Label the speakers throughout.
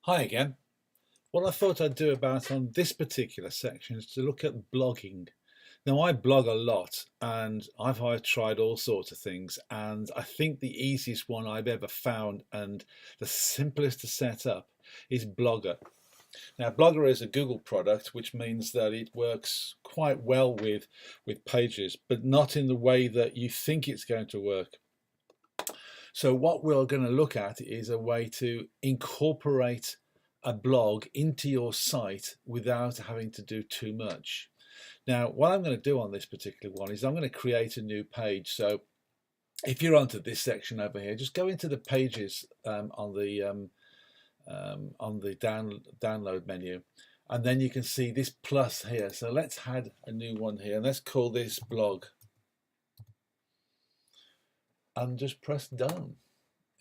Speaker 1: Hi again. What I thought I'd do about on this particular section is to look at blogging. Now, I blog a lot and I've tried all sorts of things, and I think the easiest one I've ever found and the simplest to set up is Blogger. Now, Blogger is a Google product, which means that it works quite well with Pages, but not in the way that you think it's going to work. So what we're going to look at is a way to incorporate a blog into your site without having to do too much. Now, what I'm going to do on this particular one is I'm going to create a new page. So if you're onto this section over here, just go into the pages on the download menu, and then you can see this plus here. So let's add a new one here, and let's call this blog. And just press done.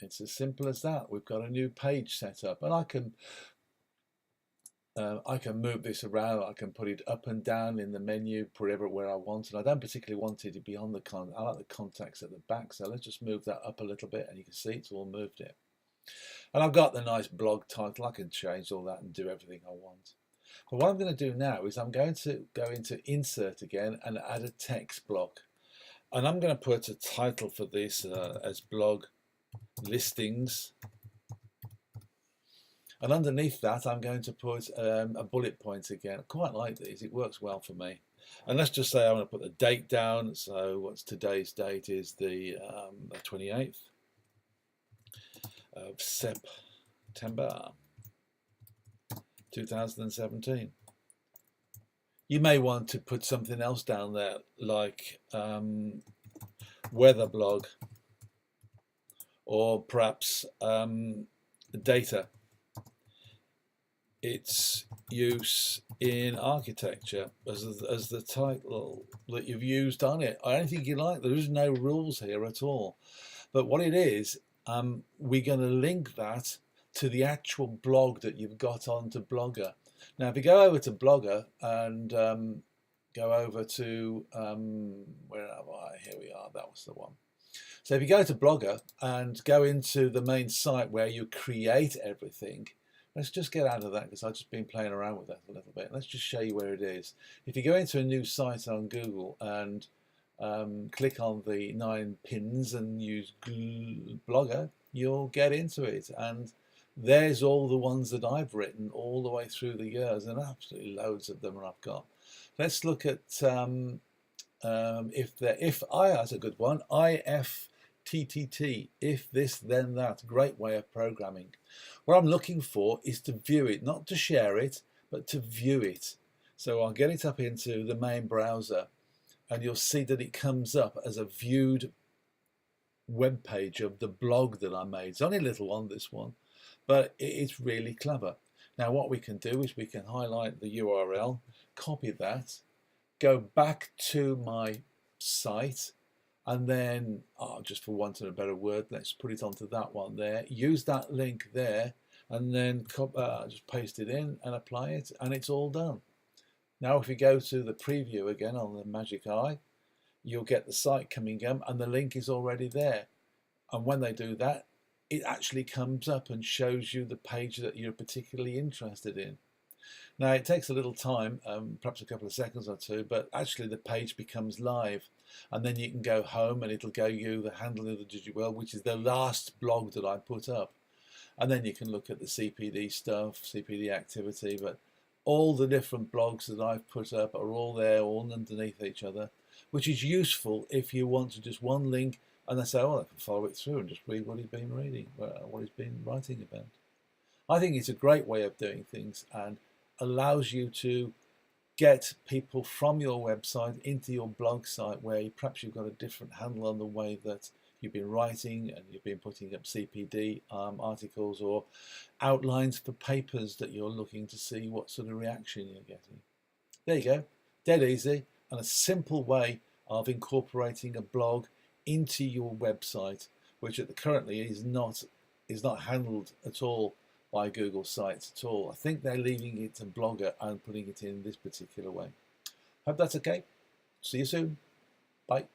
Speaker 1: It's as simple as that. We've got a new page set up, and I can move this around. I can put it up and down in the menu, put it where I want, and I don't particularly want it to be on the I like the contacts at the back, so let's just move that up a little bit, and you can see it's all moved it. And I've got the nice blog title. I can change all that and do everything I want. But what I'm going to do now is I'm going to go into Insert again and add a text block. And I'm going to put a title for this as blog listings, and underneath that I'm going to put a bullet point again. I quite like these, it works well for me. And let's just say I'm going to put the date down. So what's today's date is the 28th of September 2017. You may want to put something else down there, like weather blog, or perhaps data, its use in architecture as the title that you've used on it, or anything you like. There is no rules here at all. But what it is, we're going to link that to the actual blog that you've got onto Blogger. Now, if you go over to Blogger and go over to, where am I? Here we are, that was the one. So if you go to Blogger and go into the main site where you create everything, let's just get out of that because I've just been playing around with that a little bit. Let's just show you where it is. If you go into a new site on Google and click on the 9 pins and use Blogger, you'll get into it. And there's all the ones that I've written all the way through the years, and absolutely loads of them I've got. Let's look at if I, that's a good one, IFTTT, if this then that, great way of programming. What I'm looking for is to view it, not to share it, but to view it. So I'll get it up into the main browser, and you'll see that it comes up as a viewed web page of the blog that I made. It's only a little one, this one, but it's really clever. Now what we can do is we can highlight the URL, copy that, go back to my site, and then, just for want of a better word, let's put it onto that one there, use that link there, and then just paste it in and apply it, and it's all done. Now if you go to the preview again on the Magic Eye, you'll get the site coming up and the link is already there. And when they do that, it actually comes up and shows you the page that you're particularly interested in. Now it takes a little time, perhaps a couple of seconds or two, but actually the page becomes live, and then you can go home and it'll go you the handle of the DigiWorld, which is the last blog that I put up, and then you can look at the CPD stuff, CPD activity, but all the different blogs that I've put up are all there, all underneath each other, which is useful if you want to just one link and then say, oh, I can follow it through and just read what he's been reading, what he's been writing about. I think it's a great way of doing things and allows you to get people from your website into your blog site where perhaps you've got a different handle on the way that you've been writing and you've been putting up CPD articles or outlines for papers that you're looking to see what sort of reaction you're getting. There you go, dead easy and a simple way of incorporating a blog into your website, which currently is not handled at all by Google Sites at all. I think they're leaving it to Blogger and putting it in this particular way. Hope that's okay. See you soon. Bye.